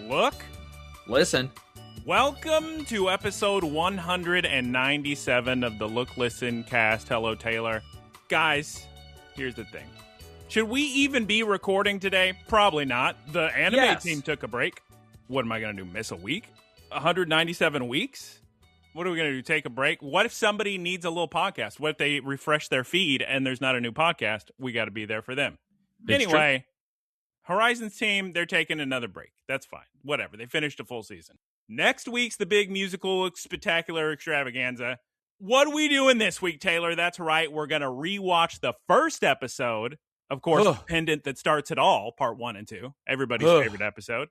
Look. Listen. Welcome to episode 197 of the Look, Listen cast. Hello, Taylor. Guys, here's the thing. Should we even be recording today? Probably not. The anime team took a break. What am I going to do, miss a week? 197 weeks? What are we going to do, take a break? What if somebody needs a little podcast? What if they refresh their feed and there's not a new podcast? We got to be there for them. Anyway, true. Horizon's team, they're taking another break. That's fine. Whatever. They finished a full season. Next week's the big musical spectacular extravaganza. What are we doing this week, Taylor? That's right. We're going to rewatch the first episode. Of course, Pendant that starts it all, part 1 and 2. Everybody's favorite episode.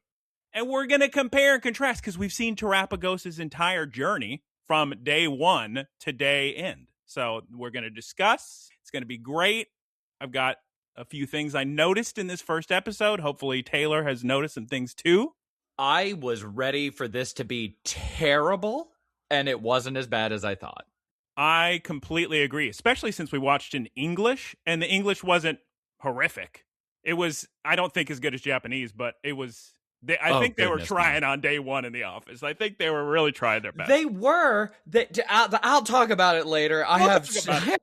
And we're going to compare and contrast because we've seen Terapagos' entire journey from day 1 to day end. So we're going to discuss. It's going to be great. I've got a few things I noticed in this first episode. Hopefully Taylor has noticed some things too. I was ready for this to be terrible, and it wasn't as bad as I thought. I completely agree, especially since we watched in English, and the English wasn't horrific. It was, I don't think, as good as Japanese, but it was... I think they were trying on day 1 in the office. I think they were really trying their best. They were. I'll talk about it later. I have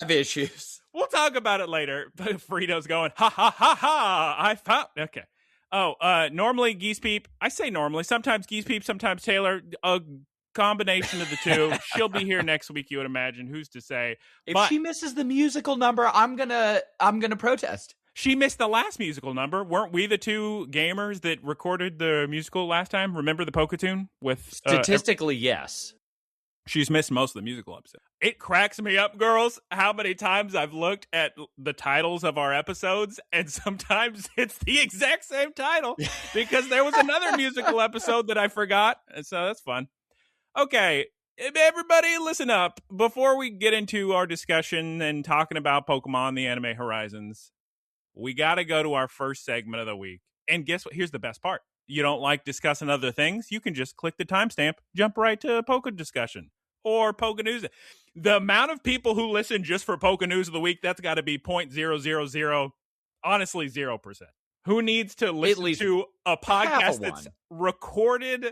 issues. We'll talk about it later. Frito's going, ha, ha, ha, ha. I found... Okay. Normally Geese Peep. I say normally. Sometimes Geese Peep, sometimes Taylor. A combination of the two. She'll be here next week, you would imagine. Who's to say? If she misses the musical number, I'm gonna protest. She missed the last musical number. Weren't we the two gamers that recorded the musical last time? Remember the Poké-tune with... Statistically, yes. She's missed most of the musical episode. It cracks me up, girls, how many times I've looked at the titles of our episodes, and sometimes it's the exact same title, because there was another musical episode that I forgot, and so that's fun. Okay, everybody listen up. Before we get into our discussion and talking about Pokemon, the anime Horizons... we got to go to our first segment of the week. And guess what? Here's the best part. You don't like discussing other things? You can just click the timestamp, jump right to Poké discussion or Poké-news. The amount of people who listen just for Poké-news of the week, that's got to be 0.000, honestly, 0%. Who needs to listen to a podcast that's recorded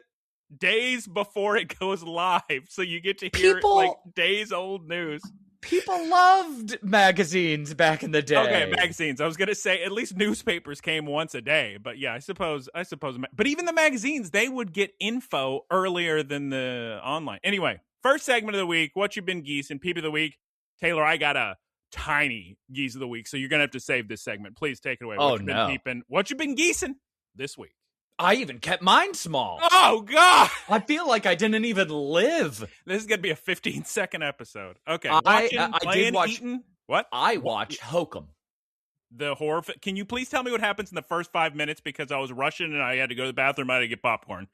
days before it goes live? So you get to hear like days old news. People loved magazines back in the day. Okay, magazines. I was going to say at least newspapers came once a day, but yeah, I suppose. But even the magazines, they would get info earlier than the online. Anyway, first segment of the week, what you been Geese and Peep of the week. Taylor, I got a tiny Geese of the week, so you're going to have to save this segment. Please take it away. What you been peeping? What you been geesing this week? I even kept mine small. Oh, God. I feel like I didn't even live. This is going to be a 15-second episode. Okay. I did watch... eating. What? I watched HOKUM. The horror... Can you please tell me what happens in the first 5 minutes? Because I was rushing and I had to go to the bathroom. I had to get popcorn.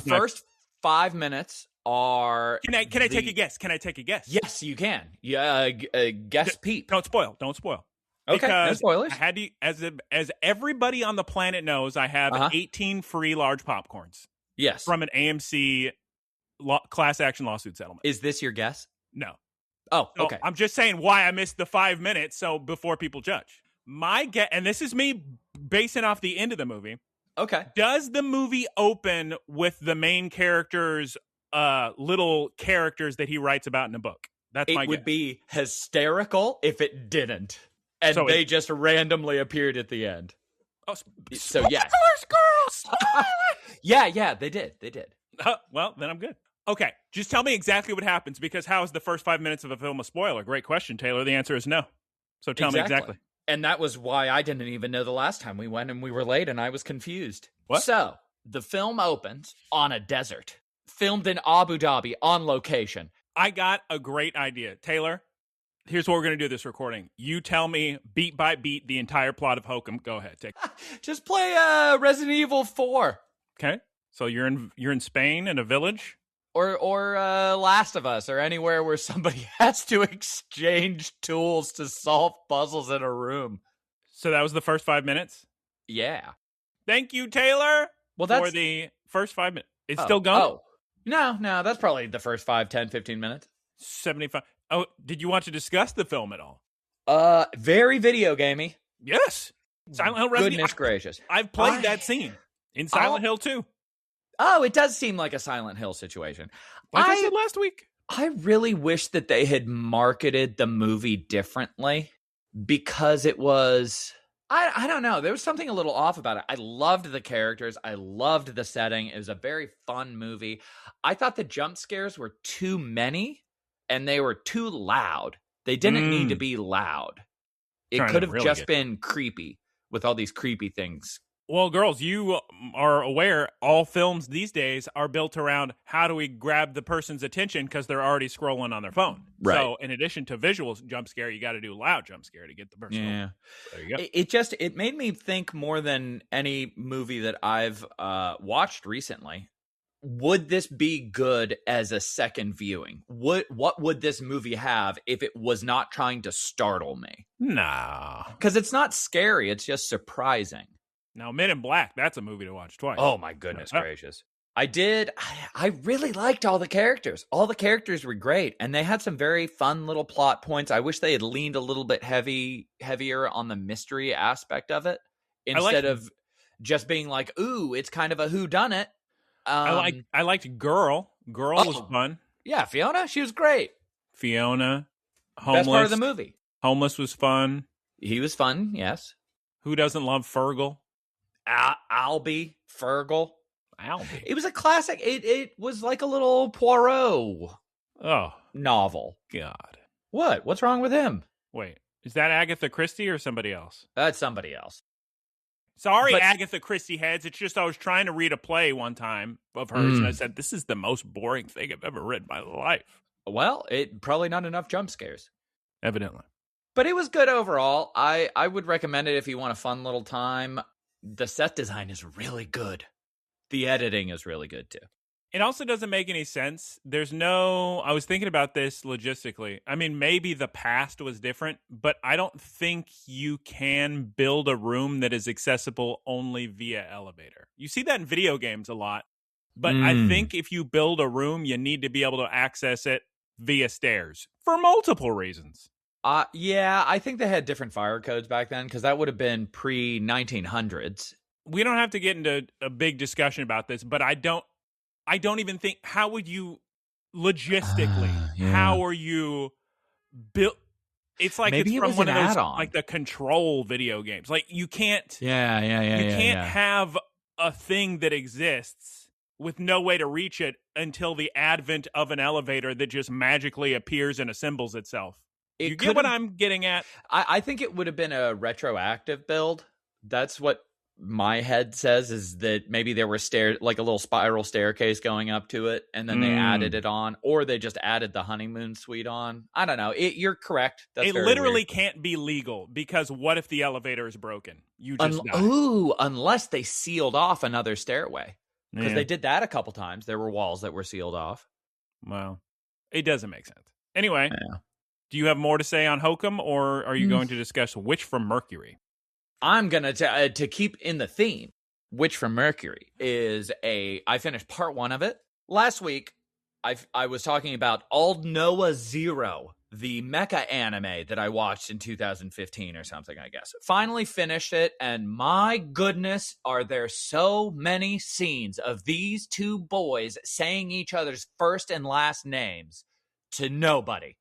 First 5 minutes are... Can I take a guess? Can I take a guess? Yes, you can. Yeah, guess Peep. Don't spoil. Okay, no spoilers. I had to, as everybody on the planet knows, I have 18 free large popcorns. Yes. From an AMC class action lawsuit settlement. Is this your guess? No. Oh, so okay. I'm just saying why I missed the 5 minutes, so before people judge. My guess, and this is me basing off the end of the movie. Okay. Does the movie open with the main character's little characters that he writes about in the book? That's my guess. It would be hysterical if it didn't. And so they just randomly appeared at the end. Oh, so yes. Girls! Yeah, they did. Well, then I'm good. Okay, just tell me exactly what happens, because how is the first 5 minutes of a film a spoiler? Great question, Taylor. The answer is no. So tell me exactly. And that was why I didn't even know the last time we went, and we were late, and I was confused. What? So, the film opens on a desert. Filmed in Abu Dhabi, on location. I got a great idea. Taylor, here's what we're going to do this recording. You tell me beat by beat the entire plot of HOKUM. Go ahead. Just play Resident Evil 4. Okay. So you're in Spain in a village? Or Last of Us, or anywhere where somebody has to exchange tools to solve puzzles in a room. So that was the first 5 minutes? Yeah. Thank you, Taylor, for the first 5 minutes. It's still going? Oh. No, that's probably the first 5, 10, 15 minutes. 75. Oh, did you want to discuss the film at all? Very video gamey. Yes. Silent Hill Resident Evil. Goodness gracious. I've played that scene in Silent Hill 2. Oh, it does seem like a Silent Hill situation. Like I said last week. I really wish that they had marketed the movie differently because it was... I don't know. There was something a little off about it. I loved the characters. I loved the setting. It was a very fun movie. I thought the jump scares were too many and they were too loud. They didn't need to be loud. It could have just been creepy with all these creepy things. Well, girls, you are aware all films these days are built around how do we grab the person's attention because they're already scrolling on their phone. Right. So in addition to visual jump scare, you got to do loud jump scare to get the person. Yeah. There you go. It made me think more than any movie that I've watched recently. Would this be good as a second viewing? What would this movie have if it was not trying to startle me? Nah. Because it's not scary. It's just surprising. Now, Men in Black, that's a movie to watch twice. Oh, my goodness gracious. I really liked all the characters. All the characters were great, and they had some very fun little plot points. I wish they had leaned a little bit heavier on the mystery aspect of it instead of just being like, ooh, it's kind of a whodunit. I liked Girl. Girl was fun. Yeah, Fiona, she was great. Fiona, Homeless. Best part of the movie. Homeless was fun. He was fun, yes. Who doesn't love Fergal? Albie, Fergal. Albie. It was a classic. It was like a little Poirot novel. God. What? What's wrong with him? Wait, is that Agatha Christie or somebody else? That's somebody else. Sorry, Agatha Christie heads. It's just I was trying to read a play one time of hers, and I said, this is the most boring thing I've ever read in my life. Well, it probably not enough jump scares. Evidently. But it was good overall. I would recommend it if you want a fun little time. The set design is really good. The editing is really good, too. It also doesn't make any sense. I was thinking about this logistically. I mean, maybe the past was different, but I don't think you can build a room that is accessible only via elevator. You see that in video games a lot, but I think if you build a room, you need to be able to access it via stairs for multiple reasons. Yeah, I think they had different fire codes back then because that would have been pre-1900s. We don't have to get into a big discussion about this, but I don't even think, how would you logistically, how are you built? It's like maybe it's from one of those, add-on. like the Control video games. Like you can't, you can't have a thing that exists with no way to reach it until the advent of an elevator that just magically appears and assembles itself. You get what I'm getting at? I think it would have been a retroactive build. That's what my head says, is that maybe there were stairs, like a little spiral staircase going up to it, and then they added it on, or they just added the honeymoon suite on. I don't know. You're correct. That's it literally can't be legal, because what if the elevator is broken? You just die. Unless they sealed off another stairway. Because they did that a couple times. There were walls that were sealed off. Well, it doesn't make sense. Anyway. Yeah. Do you have more to say on HOKUM, or are you going to discuss Witch from Mercury? I'm going to keep in the theme. Witch from Mercury is I finished part 1 of it. Last week, I was talking about Old Noah Zero, the mecha anime that I watched in 2015 or something, I guess. Finally finished it, and my goodness, are there so many scenes of these two boys saying each other's first and last names to nobody.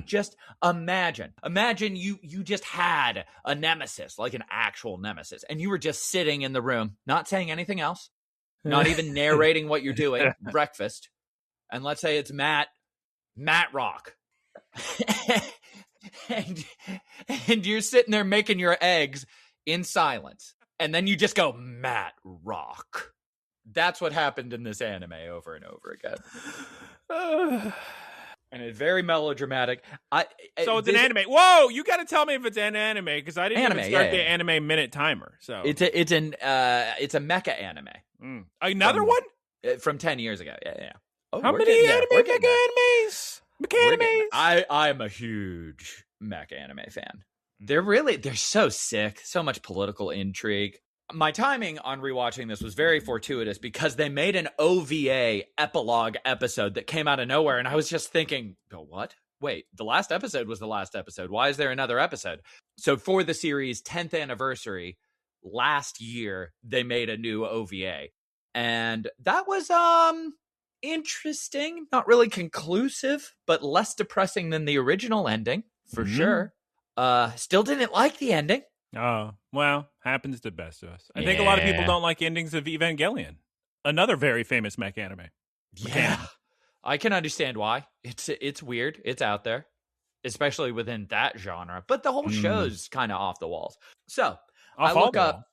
Just imagine you just had a nemesis, like an actual nemesis, and you were just sitting in the room, not saying anything else, not even narrating what you're doing, breakfast, and let's say it's Matt Rock, and you're sitting there making your eggs in silence, and then you just go, Matt Rock. That's what happened in this anime over and over again. And it's very melodramatic. So it's an anime. Whoa, you got to tell me if it's an anime, because I didn't even start the anime minute timer. So it's a mecha anime. Another one from 10 years ago. Yeah. Oh, how many mecha animes? I'm a huge mecha anime fan. They're so sick. So much political intrigue. My timing on rewatching this was very fortuitous because they made an OVA epilogue episode that came out of nowhere. And I was just thinking, what? Wait, the last episode was the last episode. Why is there another episode? So for the series' 10th anniversary, last year, they made a new OVA. And that was interesting, not really conclusive, but less depressing than the original ending, for sure. Still didn't like the ending. Oh, well, happens to the best of us. I think a lot of people don't like endings of Evangelion, another very famous mech anime. Yeah, I can understand why. It's weird. It's out there, especially within that genre. But the whole show's kind of off the walls. So I look up.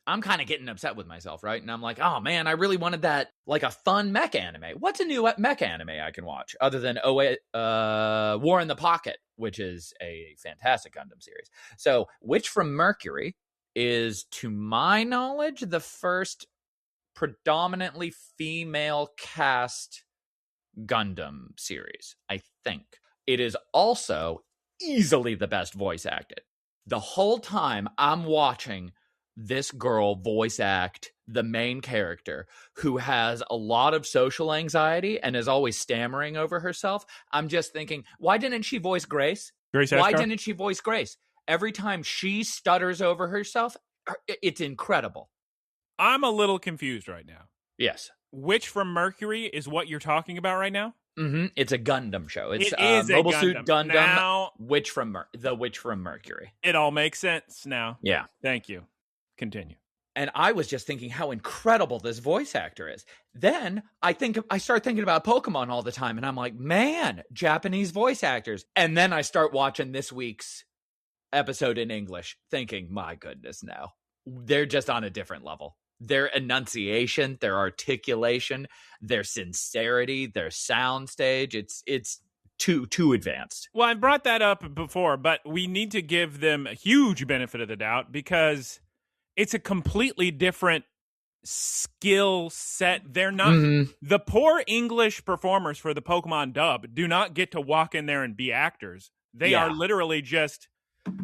I'm kind of getting upset with myself, right? And I'm like, oh man, I really wanted that, like a fun mech anime. What's a new mech anime I can watch other than War in the Pocket, which is a fantastic Gundam series. So Witch from Mercury is, to my knowledge, the first predominantly female cast Gundam series, I think. It is also easily the best voice acted. The whole time I'm watching this girl voice act the main character, who has a lot of social anxiety and is always stammering over herself, I'm just thinking, why didn't she voice Grace? Why didn't she voice Grace? Every time she stutters over herself, it's incredible. I'm a little confused right now. Yes. Witch from Mercury is what you're talking about right now? Mm-hmm. It's a Gundam show. It's it is Mobile a Suit Gundam, now, the Witch from Mercury. It all makes sense now. Yeah. Thank you. Continue. And I was just thinking how incredible this voice actor is. Then I start thinking about Pokemon all the time, and I'm like, man, Japanese voice actors. And then I start watching this week's episode in English, thinking, my goodness, now they're just on a different level. Their enunciation, their articulation, their sincerity, their soundstage, it's too advanced. Well, I brought that up before, but we need to give them a huge benefit of the doubt because it's a completely different skill set. They're not the poor English performers for the Pokemon dub do not get to walk in there and be actors. They are literally just,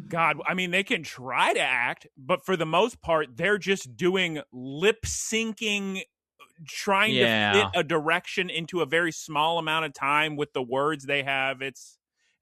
God, I mean, they can try to act, but for the most part, they're just doing lip syncing, trying to fit a direction into a very small amount of time with the words they have.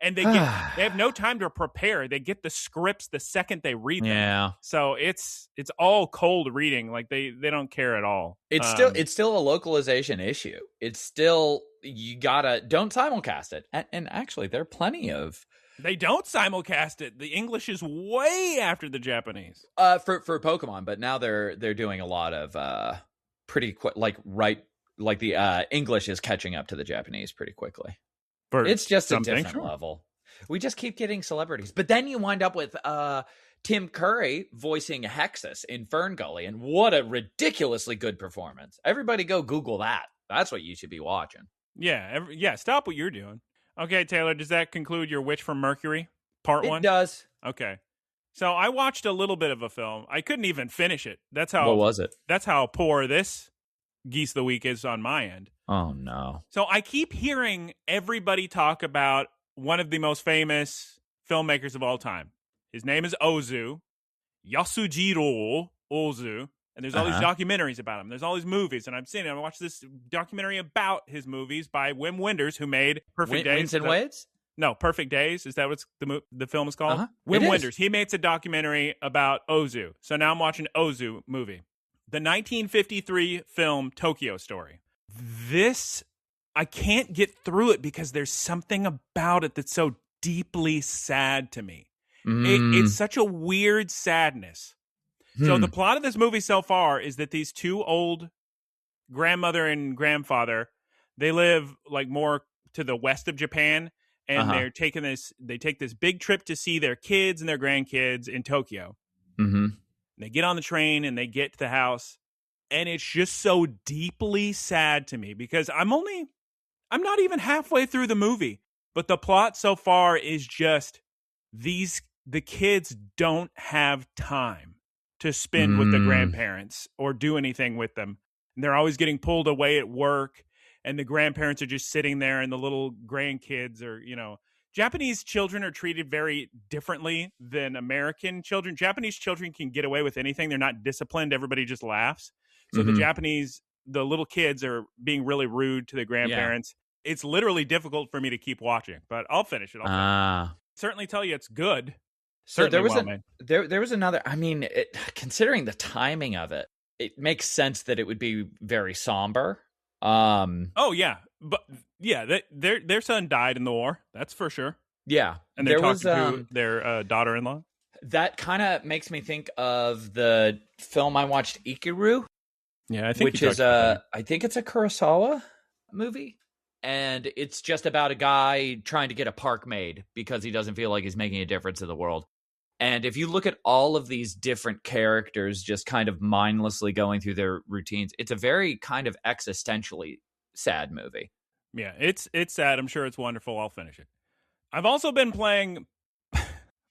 And they have no time to prepare. They get the scripts the second they read them. Yeah. So it's all cold reading. Like they don't care at all. It's still a localization issue. It's still, don't simulcast it. And actually, there are plenty of. They don't simulcast it. The English is way after the Japanese. For Pokemon, but now they're doing a lot of pretty quick, like the English is catching up to the Japanese pretty quickly. It's just a different level. We just keep getting celebrities. But then you wind up with Tim Curry voicing Hexus in Fern Gully. And what a ridiculously good performance. Everybody go Google that. That's what you should be watching. Yeah, stop what you're doing. Okay, Taylor, does that conclude your Witch from Mercury, part 1? It does. Okay. So I watched a little bit of a film. I couldn't even finish it. That's how. What was it? That's how poor this Geese of the Week is on my end. Oh, no. So I keep hearing everybody talk about one of the most famous filmmakers of all time. His name is Ozu, Yasujiro Ozu. And there's all these documentaries about him. There's all these movies. And I've seen it. I watched this documentary about his movies by Wim Wenders, who made Perfect Days. Winds and Waves? No, Perfect Days. Is that what the film is called? Wim Wenders. He makes a documentary about Ozu. So now I'm watching Ozu movie. The 1953 film Tokyo Story. This, I can't get through it because there's something about it that's so deeply sad to me. It's such a weird sadness. So the plot of this movie so far is that these two old grandmother and grandfather, they live like more to the west of Japan, and they take this big trip to see their kids and their grandkids in Tokyo. They get on the train and they get to the house, and it's just so deeply sad to me because I'm not even halfway through the movie, but the plot so far is just the kids don't have time to spend with the grandparents or do anything with them. And they're always getting pulled away at work, and the grandparents are just sitting there, and the little grandkids are, Japanese children are treated very differently than American children. Japanese children can get away with anything. They're not disciplined. Everybody just laughs. So the little kids are being really rude to the grandparents. Yeah. It's literally difficult for me to keep watching, but I'll finish it. Certainly tell you it's good. So there was another. I mean, considering the timing of it, it makes sense that it would be very somber. Oh yeah, but yeah, their son died in the war. That's for sure. Yeah, and they're talking to their daughter-in-law. That kind of makes me think of the film I watched, Ikiru. Yeah, I think which is I think it's a Kurosawa movie, and it's just about a guy trying to get a park made because he doesn't feel like he's making a difference in the world. And if you look at all of these different characters just kind of mindlessly going through their routines, it's a very kind of existentially sad movie. Yeah, it's sad. I'm sure it's wonderful. I'll finish it. I've also been playing on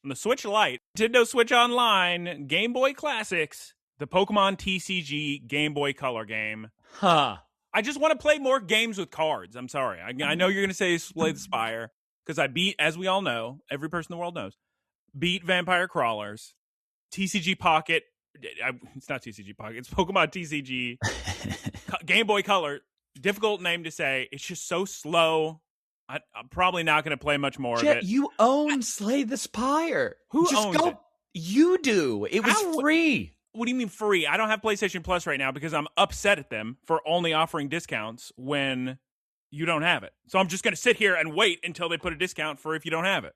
the Switch Lite, Nintendo Switch Online, Game Boy Classics, the Pokemon TCG Game Boy Color game. Huh. I just want to play more games with cards. I'm sorry. I know you're going to say Slay the Spire, because I beat, as we all know, every person in the world knows, beat Vampire Crawlers, TCG Pocket. It's not TCG Pocket. It's Pokemon TCG Game Boy Color. Difficult name to say. It's just so slow. I'm probably not going to play much more of it. You own Slay the Spire. Who owns it? You do. It was free. What do you mean free? I don't have PlayStation Plus right now because I'm upset at them for only offering discounts when you don't have it. So I'm just going to sit here and wait until they put a discount for if you don't have it.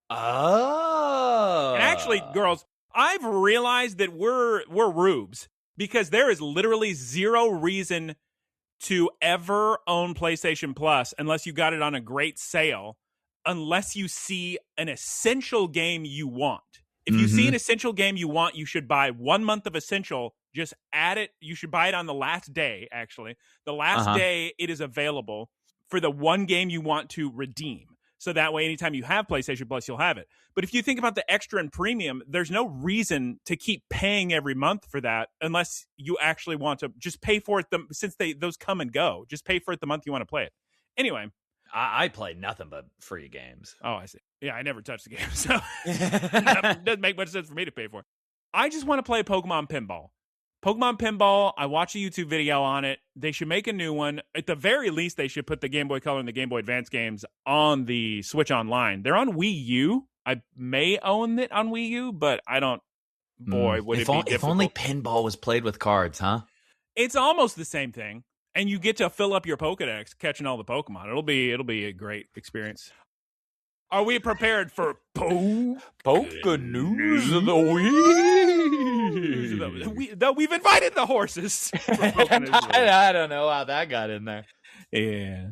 Oh. And actually, girls, I've realized that we're rubes because there is literally zero reason to ever own PlayStation Plus unless you got it on a great sale, unless you see an essential game you want. If you see an essential game you want, you should buy 1 month of Essential. Just add it. You should buy it on the last day, actually. The last day it is available for the one game you want to redeem. So that way, anytime you have PlayStation Plus, you'll have it. But if you think about the extra and premium, there's no reason to keep paying every month for that unless you actually want to just pay for it. Since those come and go, just pay for it the month you want to play it. Anyway. I play nothing but free games. Oh, I see. Yeah, I never touch the game, so it doesn't make much sense for me to pay for it. I just want to play Pokemon Pinball. Pokemon Pinball, I watched a YouTube video on it. They should make a new one. At the very least, they should put the Game Boy Color and the Game Boy Advance games on the Switch Online. They're on Wii U. I may own it on Wii U, but I don't. Boy, would it be difficult. If only pinball was played with cards, huh? It's almost the same thing. And you get to fill up your Pokédex catching all the Pokemon. It'll be a great experience. Are we prepared for Poké-news of the week? We've invited the horses. I don't know how that got in there. Yeah.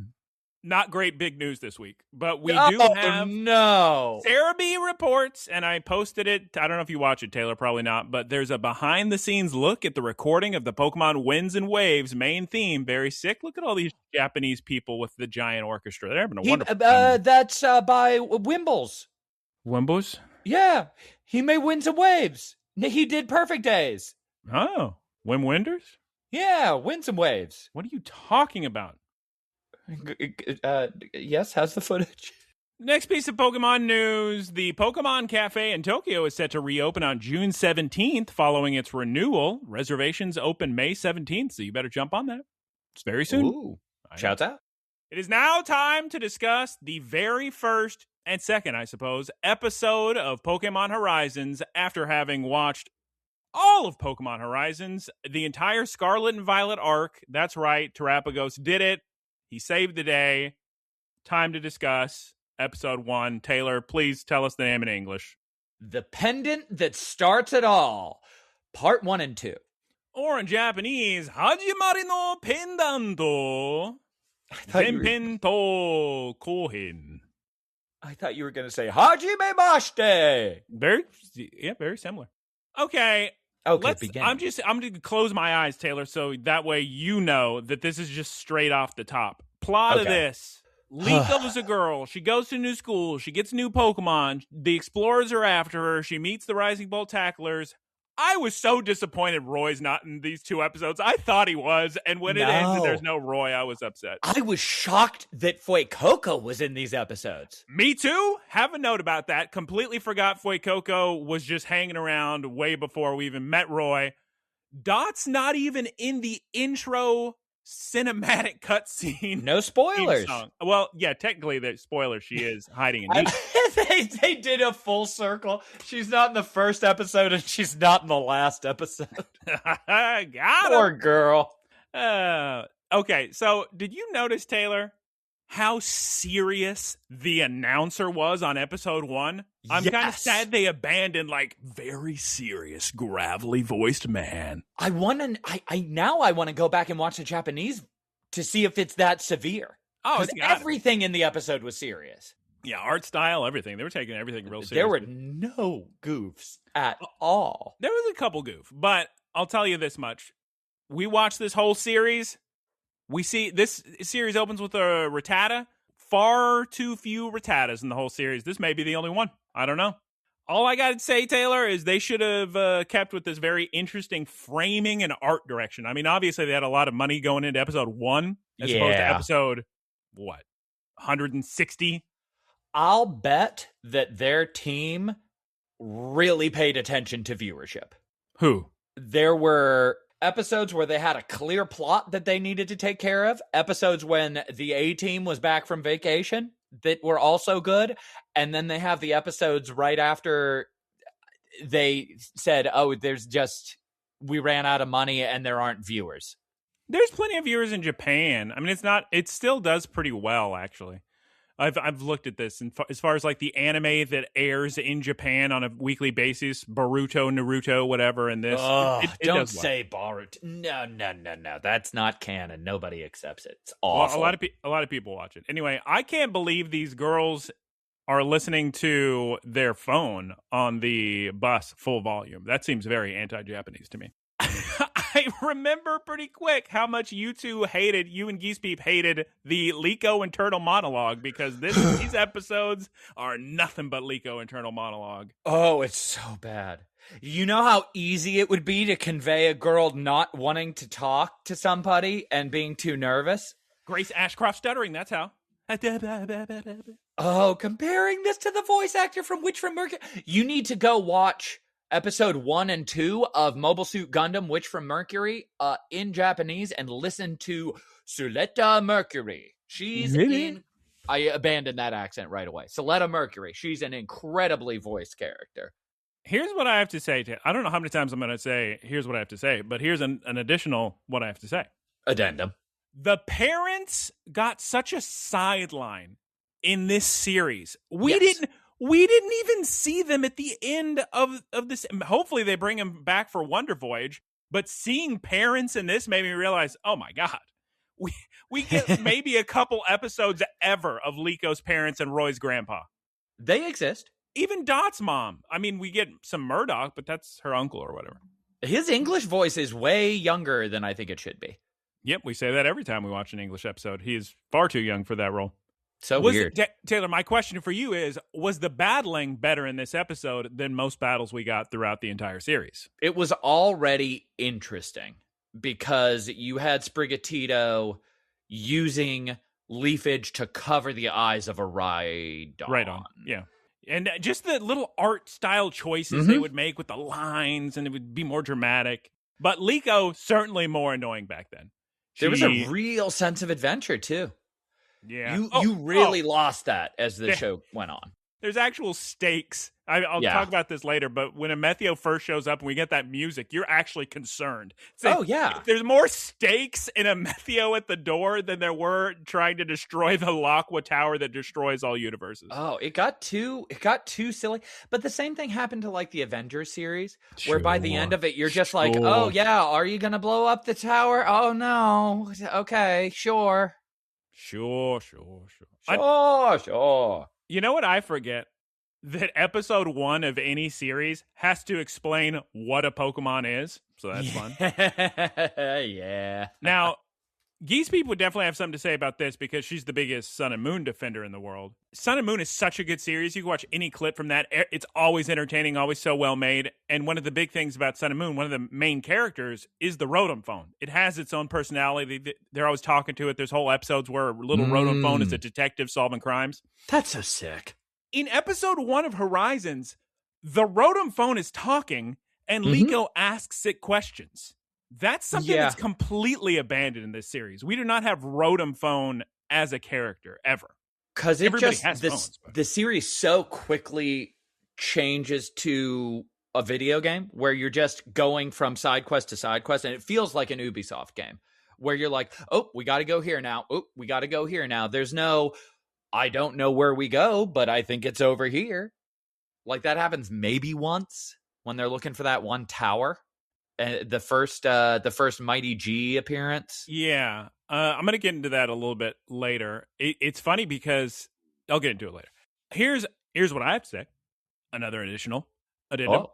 Not great big news this week, but we do have Sarah B reports, and I posted it. I don't know if you watch it, Taylor, probably not, but there's a behind-the-scenes look at the recording of the Pokemon Winds and Waves main theme. Very sick. Look at all these Japanese people with the giant orchestra. They're having a wonderful time. That's by Wimbles. Wimbles? Yeah. He made Winds and Waves. He did Perfect Days. Oh. Wim Wenders? Yeah, Winds and Waves. What are you talking about? Yes, how's the footage? Next piece of Pokemon news. The Pokemon Cafe in Tokyo is set to reopen on June 17th following its renewal. Reservations open May 17th, so you better jump on that. It's very soon. Ooh. Shouts out. It is now time to discuss the very first and second, I suppose, episode of Pokemon Horizons after having watched all of Pokemon Horizons, the entire Scarlet and Violet arc. That's right, Terapagos did it. He saved the day. Time to discuss episode 1. Taylor, please tell us the name in English. The Pendant That Starts It All, Part 1 and 2. Or in Japanese, はじまりのペンダント。前編と後編. I thought you were going to say, Hajimemashite! Very similar. Okay, begin. I'm going to close my eyes, Taylor, so that way you know that this is just straight off the top. Plot of this. Liko's a girl. She goes to new school. She gets new Pokemon. The explorers are after her. She meets the Rising Bolt Tacklers. I was so disappointed Roy's not in these 2 episodes. I thought he was, and when it ends and there's no Roy, I was upset. I was shocked that Fuecoco was in these episodes. Me too. Have a note about that. Completely forgot Fuecoco was just hanging around way before we even met Roy. Dot's not even in the intro cinematic cutscene. No spoilers. Song. Well, yeah, technically, the spoiler, she is hiding in deep. They did a full circle. She's not in the first episode, and she's not in the last episode. Got him. Poor girl. Okay, so did you notice, Taylor, how serious the announcer was on episode 1? I'm kind of sad they abandoned, like, very serious, gravelly voiced man. I want to go back and watch the Japanese to see if it's that severe. Oh, because everything in the episode was serious. Yeah, art style, everything. They were taking everything real seriously. There were no goofs at all. There was a couple goof, but I'll tell you this much. We watched this whole series. We see this series opens with a Rattata. Far too few Rattatas in the whole series. This may be the only one. I don't know. All I got to say, Taylor, is they should have kept with this very interesting framing and art direction. I mean, obviously, they had a lot of money going into episode 1 as opposed to episode, 160? I'll bet that their team really paid attention to viewership. Who? There were episodes where they had a clear plot that they needed to take care of. Episodes when the A-team was back from vacation that were also good. And then they have the episodes right after they said, oh, we ran out of money and there aren't viewers. There's plenty of viewers in Japan. I mean, it still does pretty well, actually. I've looked at this, and as far as like the anime that airs in Japan on a weekly basis, Boruto, Naruto, whatever, and this. Don't say Boruto. No. That's not canon. Nobody accepts it. It's awful. Well, a lot of people watch it. Anyway, I can't believe these girls are listening to their phone on the bus full volume. That seems very anti-Japanese to me. I remember pretty quick how much you and Geese Peep hated the Liko internal monologue, because these episodes are nothing but Liko internal monologue. Oh, it's so bad. You know how easy it would be to convey a girl not wanting to talk to somebody and being too nervous? Grace Ashcroft stuttering, that's how. Oh, comparing this to the voice actor from Mercury. You need to go watch episode 1 and 2 of Mobile Suit Gundam, Witch from Mercury, in Japanese, and listen to Suletta Mercury. I abandoned that accent right away. Suletta Mercury. She's an incredibly voiced character. Here's what I have to say. I don't know how many times I'm going to say, here's what I have to say, but here's an additional what I have to say. Addendum. The parents got such a sideline in this series. We didn't even see them at the end of this. Hopefully they bring them back for Wonder Voyage, but seeing parents in this made me realize, oh my God, we get maybe a couple episodes ever of Liko's parents and Roy's grandpa. They exist. Even Dot's mom. I mean, we get some Murdoch, but that's her uncle or whatever. His English voice is way younger than I think it should be. Yep, we say that every time we watch an English episode. He is far too young for that role. So weird. Taylor, my question for you is, was the battling better in this episode than most battles we got throughout the entire series? It was already interesting because you had Sprigatito using leafage to cover the eyes of a Rhydon. Right on, yeah. And just the little art style choices they would make with the lines, and it would be more dramatic. But Liko, certainly more annoying back then. There was a real sense of adventure, too. Yeah. You really lost that as the show went on. There's actual stakes. I'll talk about this later, but when Amethio first shows up and we get that music, you're actually concerned. There's more stakes in Amethio at the door than there were trying to destroy the Laqua tower that destroys all universes. Oh, it got too silly. But the same thing happened to like the Avengers series, where by the end of it, you're just like, oh yeah, are you going to blow up the tower? Oh no. Okay, sure. Sure. You know what I forget? That episode 1 of any series has to explain what a Pokemon is. So that's fun. Yeah. Now, Geese Peep would definitely have something to say about this because she's the biggest Sun and Moon defender in the world. Sun and Moon is such a good series. You can watch any clip from that. It's always entertaining, always so well made. And one of the big things about Sun and Moon, one of the main characters is the Rotom Phone. It has its own personality. They're always talking to it. There's whole episodes where little Rotom Phone is a detective solving crimes. That's so sick. In episode 1 of Horizons, the Rotom Phone is talking and Liko asks it questions. That's something that's completely abandoned in this series. We do not have Rotom Phone as a character ever. Because the series so quickly changes to a video game where you're just going from side quest to side quest, and it feels like an Ubisoft game where you're like, oh, we got to go here now. Oh, we got to go here now. There's no, I don't know where we go, but I think it's over here. Like that happens maybe once when they're looking for that one tower. The first Mighty G appearance. Yeah. I'm going to get into that a little bit later. It's funny because I'll get into it later. Here's what I have to say. Another additional addendum. Oh.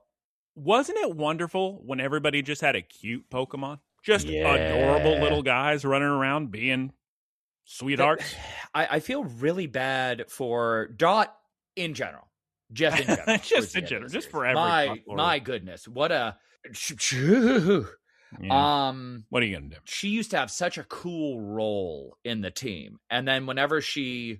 Wasn't it wonderful when everybody just had a cute Pokemon? Just adorable little guys running around being sweethearts. I feel really bad for Dot in general. Just in general. Just in general. Just for every my goodness. What a... Yeah. What are you gonna do? She used to have such a cool role in the team, and then whenever she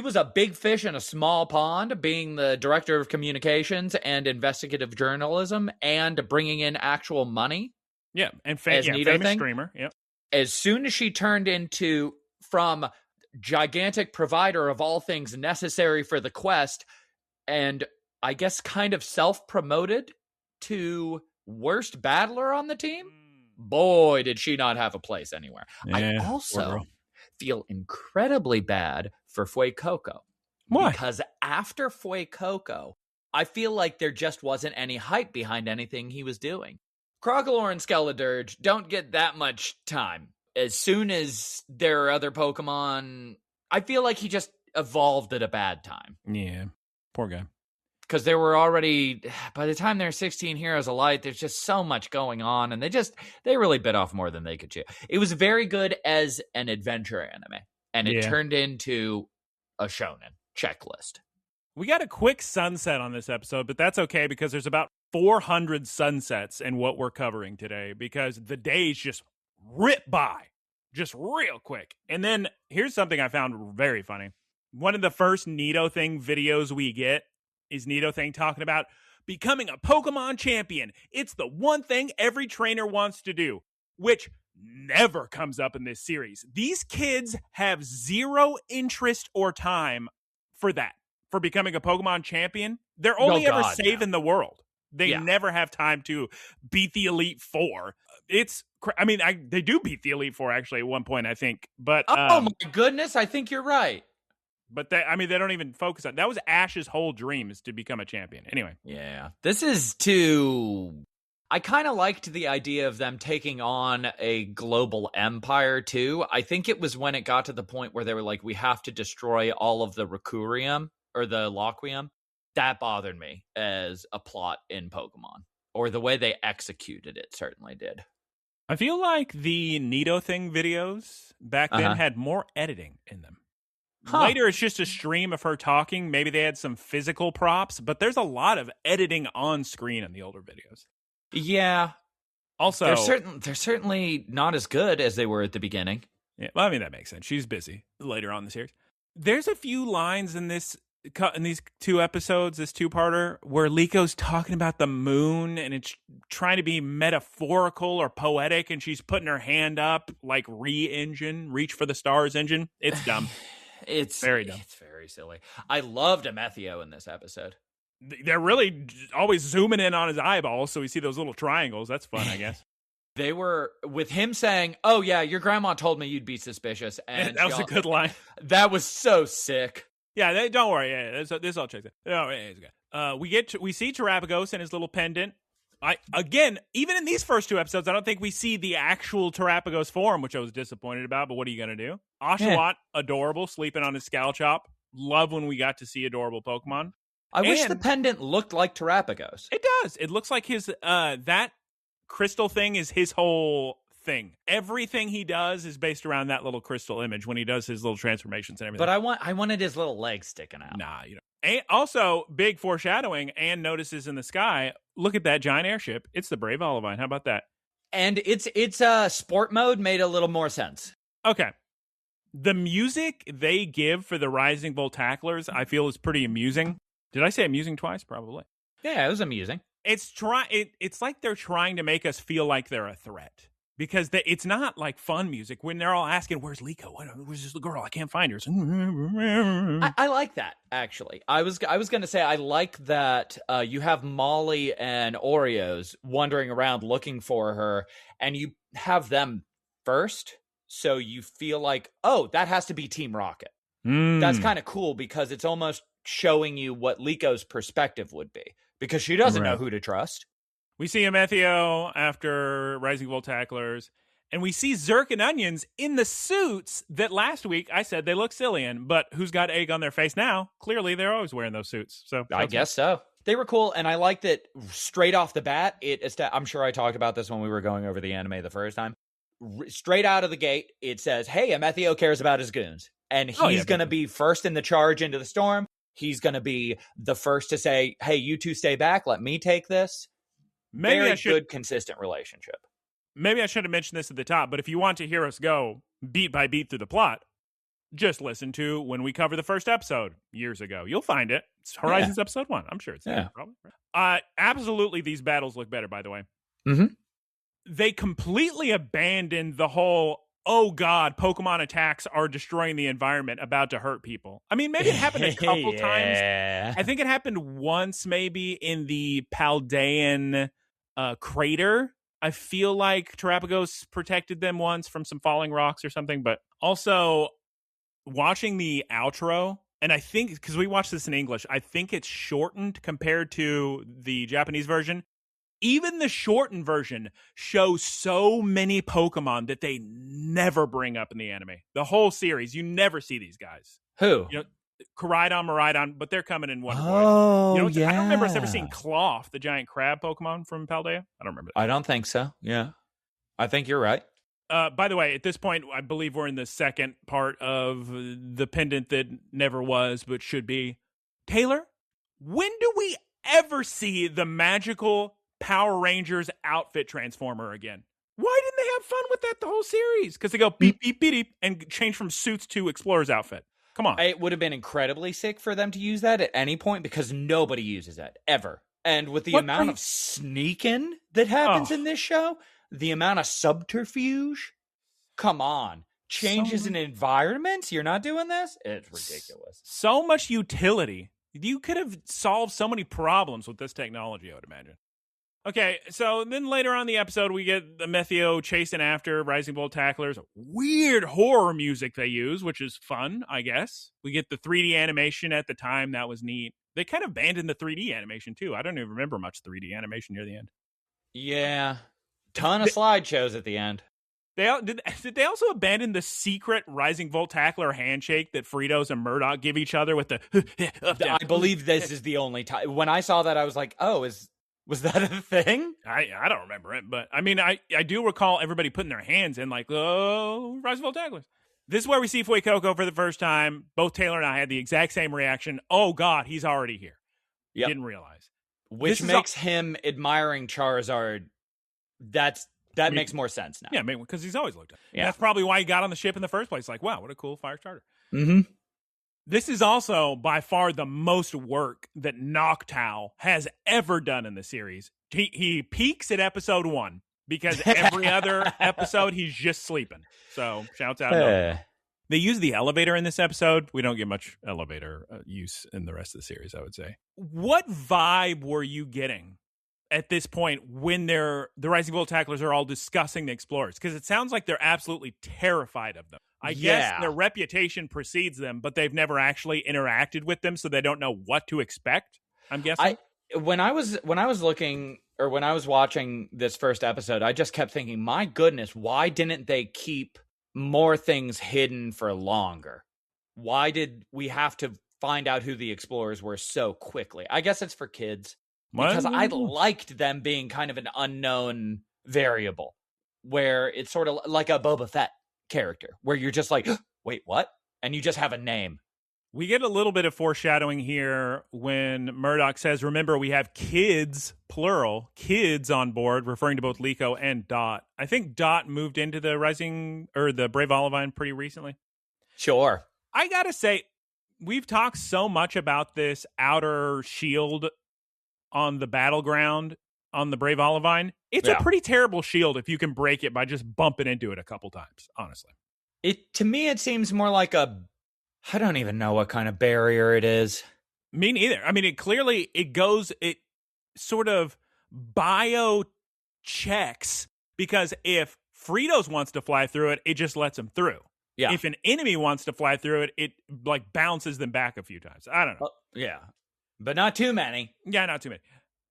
was a big fish in a small pond, being the director of communications and investigative journalism, and bringing in actual money. Yeah, and famous streamer. Yeah. As soon as she turned into from gigantic provider of all things necessary for the quest, and I guess kind of self-promoted to worst battler on the team, boy, did she not have a place anywhere. I also feel incredibly bad for Fuecoco. Why? Because after Fuecoco, I feel like there just wasn't any hype behind anything he was doing. Crocalor and Skeledirge don't get that much time. As soon as there are other Pokemon, I feel like he just evolved at a bad time. Yeah, poor guy. Because there were already, by the time there are 16 Heroes of Light, there's just so much going on, and they really bit off more than they could chew. It was very good as an adventure anime, and it turned into a shonen checklist. We got a quick sunset on this episode, but that's okay because there's about 400 sunsets in what we're covering today because the days just rip by, just real quick. And then here's something I found very funny. One of the first Nidothing videos we get is Nidothing talking about becoming a Pokemon champion. It's the one thing every trainer wants to do, which never comes up in this series. These kids have zero interest or time for that, for becoming a Pokemon champion. They're only ever saving the world. They never have time to beat the Elite Four. They do beat the Elite Four actually at one point, I think. But my goodness, I think you're right. But they don't even focus on that. Was Ash's whole dream, is to become a champion. Anyway. Yeah. I kind of liked the idea of them taking on a global empire too. I think it was when it got to the point where they were like, we have to destroy all of the Requirium or the Laquium. That bothered me as a plot in Pokemon, or the way they executed it certainly did. I feel like the Nidothing videos back then had more editing in them. Later, it's just a stream of her talking. Maybe they had some physical props, but there's a lot of editing on screen in the older videos. Yeah. Also, they're certainly not as good as they were at the beginning. Yeah, well, I mean, that makes sense. She's busy later on in the series. There's a few lines in these two episodes, this two-parter, where Liko's talking about the moon, and it's trying to be metaphorical or poetic, and she's putting her hand up like reach for the stars engine. It's dumb. It's very dumb. It's very silly. I loved Amethio in this episode. They're really always zooming in on his eyeballs, so we see those little triangles. That's fun, I guess. They were with him saying, "Oh yeah, your grandma told me you'd be suspicious," and that was a good line. That was so sick. Yeah, don't worry. Yeah, this all checks out. Oh, yeah, it's good. We see Terapagos and his little pendant. Even in these first two episodes, I don't think we see the actual Terapagos form, which I was disappointed about, but what are you going to do? Oshawott, adorable, sleeping on his Scalchop. Love when we got to see adorable Pokemon. I wish the pendant looked like Terapagos. It does. It looks like his, that crystal thing is his whole thing. Everything he does is based around that little crystal image when he does his little transformations and everything. But I wanted his little legs sticking out. Nah, you know. And also, big foreshadowing, and notices in the sky, look at that giant airship. It's the Brave Olivine. How about that? And it's sport mode made a little more sense. Okay. The music they give for the Rising Bull Tacklers, I feel, is pretty amusing. Did I say amusing twice? Probably. Yeah, it was amusing. It's like they're trying to make us feel like they're a threat. Because it's not like fun music when they're all asking, "Where's Liko? Where's this girl? I can't find her." I like that, actually. I was going to say I like that you have Molly and Oreos wandering around looking for her, and you have them first, so you feel like, oh, that has to be Team Rocket. That's kind of cool because it's almost showing you what Liko's perspective would be, because she doesn't know who to trust. We see Amethio after Rising Volt Tacklers, and we see Zerk and Onions in the suits that last week I said they look silly in, but who's got egg on their face now? Clearly, they're always wearing those suits. So I guess so. They were cool, and I liked that straight off the bat. I'm sure I talked about this when we were going over the anime the first time. Straight out of the gate, it says, hey, Amethio cares about his goons, and he's going to be first in the charge into the storm. He's going to be the first to say, hey, you two stay back. Let me take this. Very good, consistent relationship. Maybe I should have mentioned this at the top, but if you want to hear us go beat by beat through the plot, just listen to when we cover the first episode years ago. You'll find it. It's Horizons episode 1. I'm sure it's there, probably. Absolutely, these battles look better, by the way. Mm-hmm. They completely abandoned the whole, oh God, Pokemon attacks are destroying the environment, about to hurt people. I mean, maybe it happened a couple times. I think it happened once, maybe, in the Paldean crater. I feel like Terapagos protected them once from some falling rocks or something, but also watching the outro, and I think, because we watched this in English, I think it's shortened compared to the Japanese version. Even the shortened version shows so many Pokemon that they never bring up in the anime. The whole series, you never see these guys. Who? Koraidon, Miraidon, but they're coming in Wonder Boy. Oh, I don't remember us ever seeing Cloth, the giant crab Pokemon from Paldea. I don't remember that. I don't think so. Yeah. I think you're right. By the way, at this point, I believe we're in the second part of the pendant that never was, but should be. Taylor, when do we ever see the magical Power Rangers outfit transformer again? Why didn't they have fun with that the whole series? Because they go beep, beep, beep, beep, and change from suits to Explorer's outfit. Come on. It would have been incredibly sick for them to use that at any point, because nobody uses that, ever. And with the amount of sneaking that happens in this show, the amount of subterfuge, come on. Changes in environments? You're not doing this? It's ridiculous. So much utility. You could have solved so many problems with this technology, I would imagine. Okay, so then later on in the episode, we get the Amethio chasing after Rising Volt Tacklers. Weird horror music they use, which is fun, I guess. We get the 3D animation at the time. That was neat. They kind of abandoned the 3D animation, too. I don't even remember much 3D animation near the end. Yeah. Ton of slideshows at the end. Did they also abandon the secret Rising Volt Tackler handshake that Fritos and Murdoch give each other with the up, down? I believe this is the only time. When I saw that, I was like, oh, was that a thing? I don't remember it, but I mean, I do recall everybody putting their hands in like, oh, Rising Volt Tacklers. This is where we see Fuecoco for the first time. Both Taylor and I had the exact same reaction. Oh, God, he's already here. Yep. Didn't realize. Which makes him admiring Charizard. That makes more sense now. Yeah, because he's always looked at. Yeah. That's probably why he got on the ship in the first place. Like, wow, what a cool fire starter. Mm-hmm. This is also by far the most work that Noctowl has ever done in the series. He peaks at episode 1 because every other episode he's just sleeping. So shouts out. They use the elevator in this episode. We don't get much elevator use in the rest of the series, I would say. What vibe were you getting at this point when the Rising Volt Tacklers are all discussing the Explorers? Because it sounds like they're absolutely terrified of them. I guess their reputation precedes them, but they've never actually interacted with them, so they don't know what to expect, I'm guessing. When I was watching this first episode, I just kept thinking, my goodness, why didn't they keep more things hidden for longer? Why did we have to find out who the Explorers were so quickly? I guess it's for kids. Because I liked them being kind of an unknown variable, where it's sort of like a Boba Fett character, where you're just like, wait, what? And you just have a name. We get a little bit of foreshadowing here when Murdoch says, remember, we have kids, plural, kids on board, referring to both Liko and Dot. I think Dot moved into the the Brave Olivine pretty recently. Sure. I gotta say, we've talked so much about this outer shield on the battleground on the Brave Olivine, it's a pretty terrible shield if you can break it by just bumping into it a couple times, honestly. To me, it seems more like I don't even know what kind of barrier it is. Me neither. I mean, it sort of bio checks, because if Fritos wants to fly through it, it just lets him through. Yeah. If an enemy wants to fly through it, it like bounces them back a few times. I don't know. Yeah. But not too many. Yeah, not too many.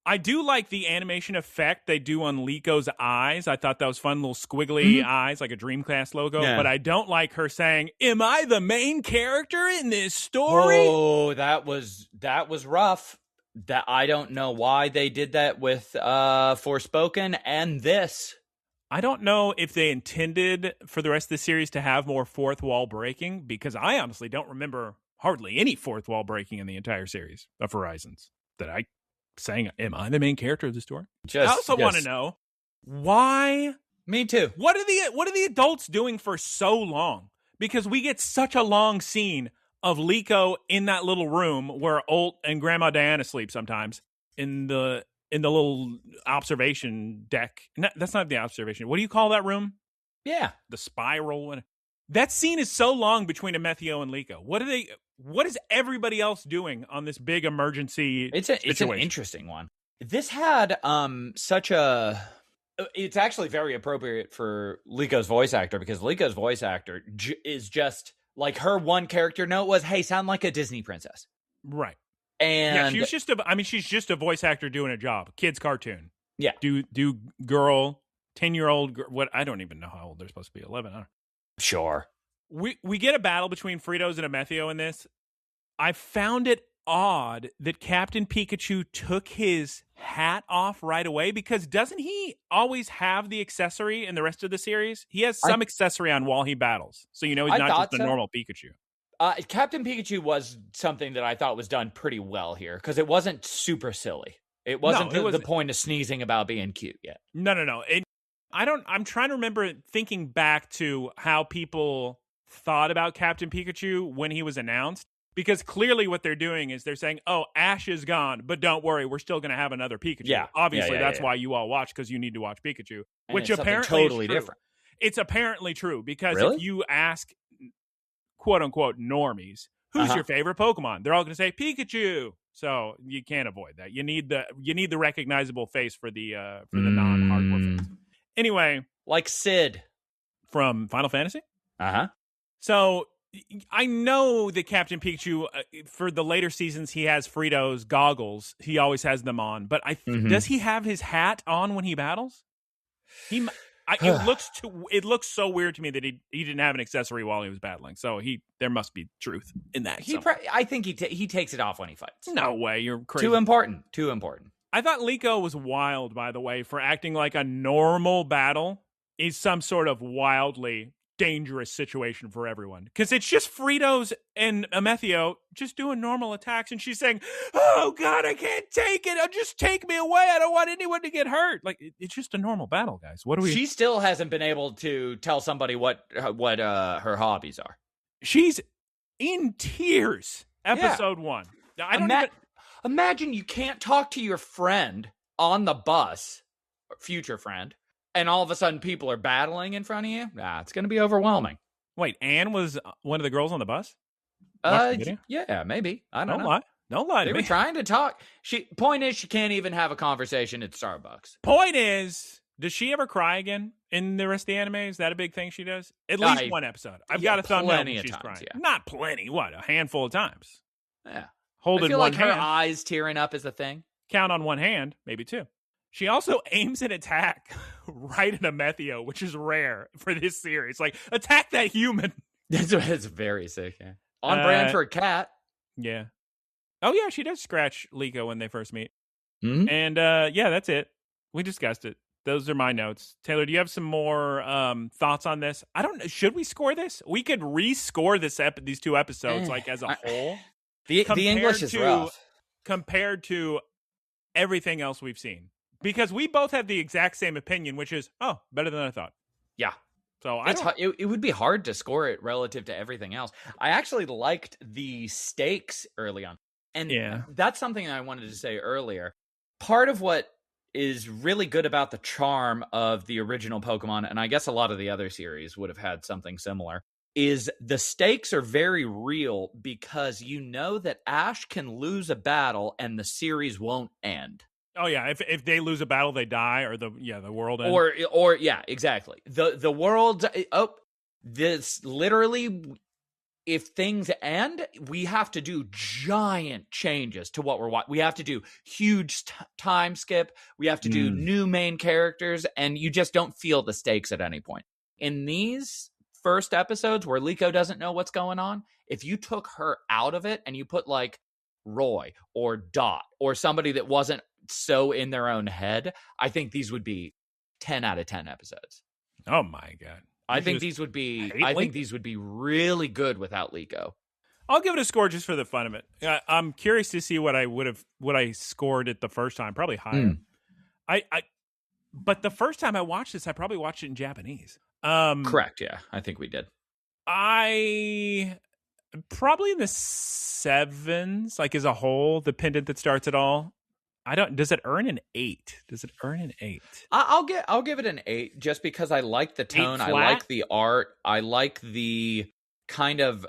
I do like the animation effect they do on Liko's eyes. I thought that was fun, little squiggly eyes, like a Dreamcast logo. Yeah. But I don't like her saying, "Am I the main character in this story?" Oh, that was rough. That I don't know why they did that with Forspoken and this. I don't know if they intended for the rest of the series to have more fourth wall breaking, because I honestly don't remember hardly any fourth wall breaking in the entire series of Horizons that I saying, "Am I the main character of the story?" I also want to know why. Me too. What are the adults doing for so long? Because we get such a long scene of Liko in that little room where Ult and Grandma Diana sleep sometimes in the little observation deck. No, that's not the observation. What do you call that room? Yeah, the spiral. That scene is so long between Amethio and Liko. What is everybody else doing on this big emergency situation? It's an interesting one. This had it's actually very appropriate for Liko's voice actor, because Liko's voice actor is just like, her one character note was, "Hey, sound like a Disney princess." Right. And yeah, she's just a voice actor doing a job. Kids cartoon. Yeah. Do girl, 10-year-old, what, I don't even know how old they're supposed to be, 11. I don't know. Sure. We get a battle between Fritos and Amethio in this. I found it odd that Captain Pikachu took his hat off right away, because doesn't he always have the accessory in the rest of the series? He has some accessory on while he battles, so he's not just a normal Pikachu. Captain Pikachu was something that I thought was done pretty well here, because it wasn't super silly. It wasn't the point of sneezing about being cute yet. No. I'm trying to remember thinking back to how people thought about Captain Pikachu when he was announced, because clearly what they're doing is they're saying, "Oh, Ash is gone, but don't worry, we're still going to have another Pikachu." Yeah. Obviously, that's why you all watch, because you need to watch Pikachu, and which it's apparently totally is true. different. It's apparently true, because Really? if you ask quote unquote normies, who's your favorite Pokemon, they're all going to say Pikachu. So you can't avoid that. You need the recognizable face for the non-hardcore fans. Anyway, like Sid from Final Fantasy. So I know that Captain Pikachu, for the later seasons, he has Fritos goggles. He always has them on. But does he have his hat on when he battles? It looks so weird to me that he didn't have an accessory while he was battling. So there must be truth in that. I think he takes it off when he fights. No way, you're crazy. Too important. I thought Liko was wild, by the way, for acting like a normal battle is some sort of wildly dangerous situation for everyone, because it's just Fritos and Amethio just doing normal attacks, and she's saying, "Oh God, I can't take it. Just take me away. I don't want anyone to get hurt." Like, it's just a normal battle, guys. What do we? She still hasn't been able to tell somebody what her hobbies are. She's in tears. Episode 1. I don't imagine you can't talk to your friend on the bus, or future friend, and all of a sudden people are battling in front of you. It's going to be overwhelming. Wait, Anne was one of the girls on the bus? Yeah, maybe. I don't know. Don't lie to me. They were trying to talk. Point is, she can't even have a conversation at Starbucks. Point is, does she ever cry again in the rest of the anime? Is that a big thing she does? At least one episode. I've got a thumbnail when she's crying. Yeah. Not plenty. What? A handful of times. Yeah. Hold I in feel one like hand. her eyes tearing up is a thing. Count on one hand, maybe two. She also aims an attack right at Amethio, which is rare for this series. Like, attack that human. It's very sick. Yeah. On brand for a cat. Yeah. Oh, yeah, she does scratch Liko when they first meet. Mm-hmm. And, that's it. We discussed it. Those are my notes. Taylor, do you have some more thoughts on this? I don't know. Should we score this? We could rescore these two episodes, like, as a whole. The English is rough. Compared to everything else we've seen. Because we both have the exact same opinion, which is, better than I thought. Yeah. So it would be hard to score it relative to everything else. I actually liked the stakes early on. And that's something I wanted to say earlier. part of what is really good about the charm of the original Pokemon, and I guess a lot of the other series would have had something similar, is the stakes are very real because you know that Ash can lose a battle and the series won't end. Oh yeah, if they lose a battle, they die, or the world ends. Or yeah, exactly. The world. This literally, if things end, we have to do giant changes to what we're watching. We have to do huge time skip. We have to do new main characters, and you just don't feel the stakes at any point. In these first episodes where Liko doesn't know what's going on, if you took her out of it and you put like Roy or Dot or somebody that wasn't so in their own head, I think these would be 10 out of 10 episodes. Oh my God. I think these would be really good without Liko. I'll give it a score just for the fun of it. I'm curious to see what I scored it the first time, probably higher. But the first time I watched this, I probably watched it in Japanese. Correct, yeah. I think we did. I probably in the 7s, like as a whole, the pendant that starts it all. Does it earn an 8? I'll give it an 8 just because I like the tone. I like the art. I like the kind of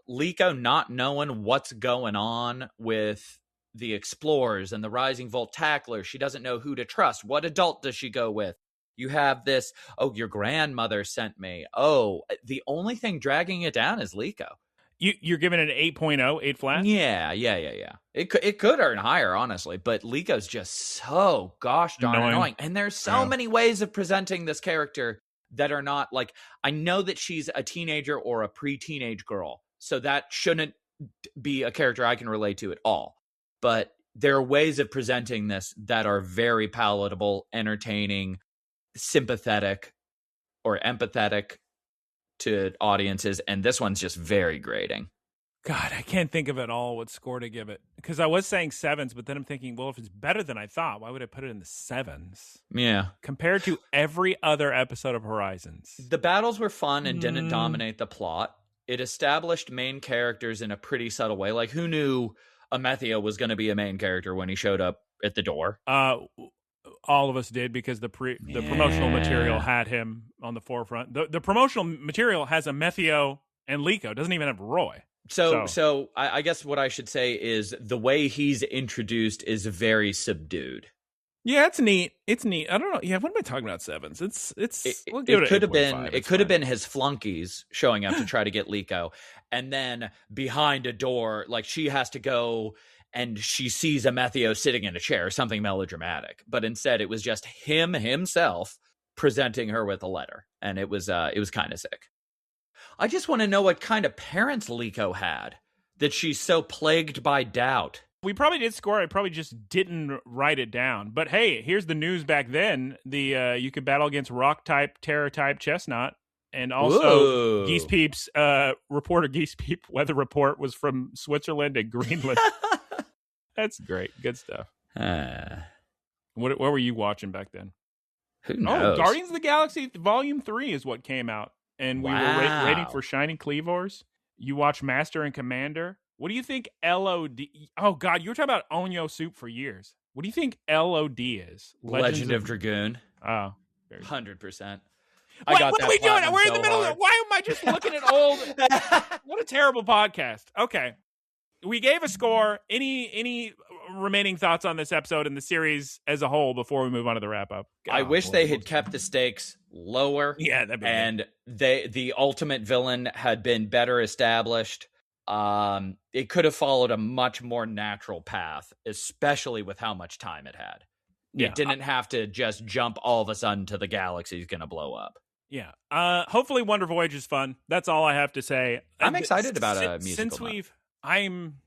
Liko not knowing what's going on with the explorers and the rising volt tackler. She doesn't know who to trust. What adult does she go with? You have this, your grandmother sent me. The only thing dragging it down is Liko. You're giving it an 8.0, 8 flat? Yeah. It could earn higher, honestly, but Liko's just so gosh darn annoying. And there's so many ways of presenting this character that are not like, I know that she's a teenager or a pre-teenage girl, so that shouldn't be a character I can relate to at all. But there are ways of presenting this that are very palatable, entertaining, sympathetic, or empathetic to audiences, and this one's just very grating. God, I can't think of at all what score to give it, because I was saying 7s, but then I'm thinking, well, if it's better than I thought, why would I put it in the 7s? Yeah. Compared to every other episode of Horizons. The battles were fun and didn't dominate the plot. It established main characters in a pretty subtle way. Like, who knew Amethio was going to be a main character when he showed up at the door? All of us did, because the promotional material had him on the forefront. The promotional material has Amethio and Liko. It doesn't even have Roy. So I guess what I should say is the way he's introduced is very subdued. Yeah, it's neat. It's neat. I don't know. Yeah, what am I talking about? 7s. It could have been his flunkies showing up to try to get Liko, and then behind a door, like she has to go and she sees Amethio sitting in a chair, something melodramatic. But instead, it was just himself presenting her with a letter, and it was kind of sick. I just want to know what kind of parents Liko had that she's so plagued by doubt. We probably did score. I probably just didn't write it down. But hey, here's the news back then. You could battle against rock type, terror type, chestnut. And also, Geese Peep's reporter Geese Peep weather report was from Switzerland and Greenland. That's great. Good stuff. What were you watching back then? Who knows? Guardians of the Galaxy Volume 3 is what came out. And we were waiting for Shiny Cleavors. You watch Master and Commander. What do you think LOD... Oh, God, you were talking about Onyo Soup for years. What do you think LOD is? Legend of Dragoon. Oh. 100%. What are we doing? We're in the middle of it. Why am I just looking at old... What a terrible podcast. Okay. We gave a score. Any remaining thoughts on this episode and the series as a whole before we move on to the wrap-up? I wish they had kept the stakes lower. Yeah, that'd be and the ultimate villain had been better established. It could have followed a much more natural path, especially with how much time it had. It didn't have to just jump all of a sudden to the galaxy's going to blow up. Yeah. Hopefully Wonder Voyage is fun. That's all I have to say. I'm excited about a musical. I'm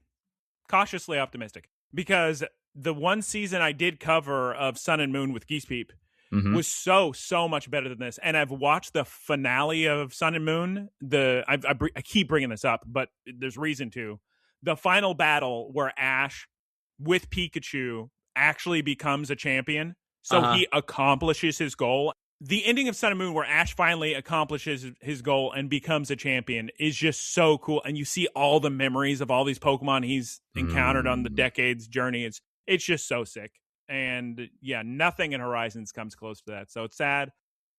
cautiously optimistic, because the one season I did cover of Sun and Moon with Geese Peep was so much better than this. And I've watched the finale of Sun and Moon. I keep bringing this up, but there's reason to. The final battle where Ash with Pikachu actually becomes a champion. So he accomplishes his goal. The ending of Sun and Moon, where Ash finally accomplishes his goal and becomes a champion, is just so cool. And you see all the memories of all these Pokemon he's encountered on the decades journey. It's just so sick. And yeah, nothing in Horizons comes close to that. So it's sad.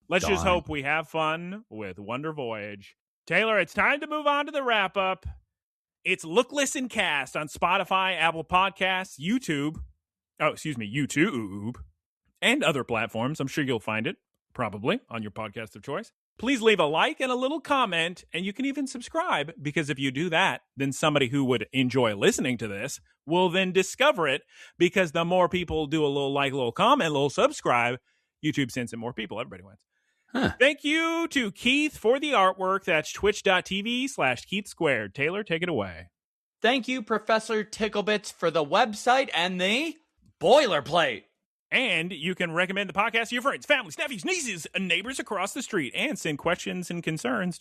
Let's just hope we have fun with Wonder Voyage. Taylor, it's time to move on to the wrap up. It's Look, Listen, Cast on Spotify, Apple Podcasts, YouTube, and other platforms. I'm sure you'll find it, probably, on your podcast of choice. Please leave a like and a little comment, and you can even subscribe, because if you do that, then somebody who would enjoy listening to this will then discover it, because the more people do a little like, a little comment, a little subscribe, YouTube sends it more people. Everybody wins. Huh. Thank you to Keith for the artwork. That's twitch.tv/Keith Squared. Taylor, take it away. Thank you, Professor Ticklebits, for the website and the boilerplate. And you can recommend the podcast to your friends, families, nephews, nieces, and neighbors across the street, and send questions and concerns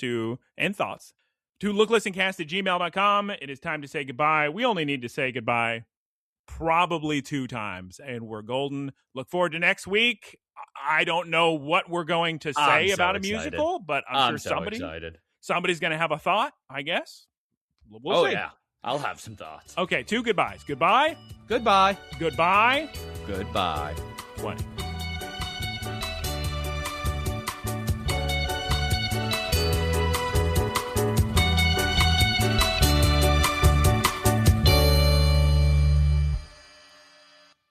and thoughts to looklistencast@gmail.com. It is time to say goodbye. We only need to say goodbye probably 2 times, and we're golden. Look forward to next week. I don't know what we're going to say about a musical, but I'm sure somebody's going to have a thought, I guess. We'll see. Yeah. I'll have some thoughts. Okay, 2 goodbyes. Goodbye. Goodbye. Goodbye. Goodbye. 20.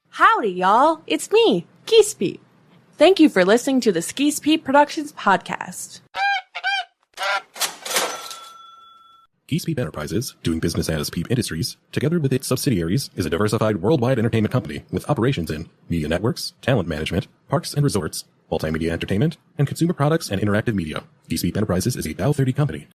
Howdy, y'all. It's me, Geese Peep. Thank you for listening to the Geese Peep Productions podcast. Geese Peep Enterprises, doing business as Peep Industries, together with its subsidiaries, is a diversified worldwide entertainment company with operations in media networks, talent management, parks and resorts, multimedia entertainment, and consumer products and interactive media. Geese Peep Enterprises is a Dow 30 company.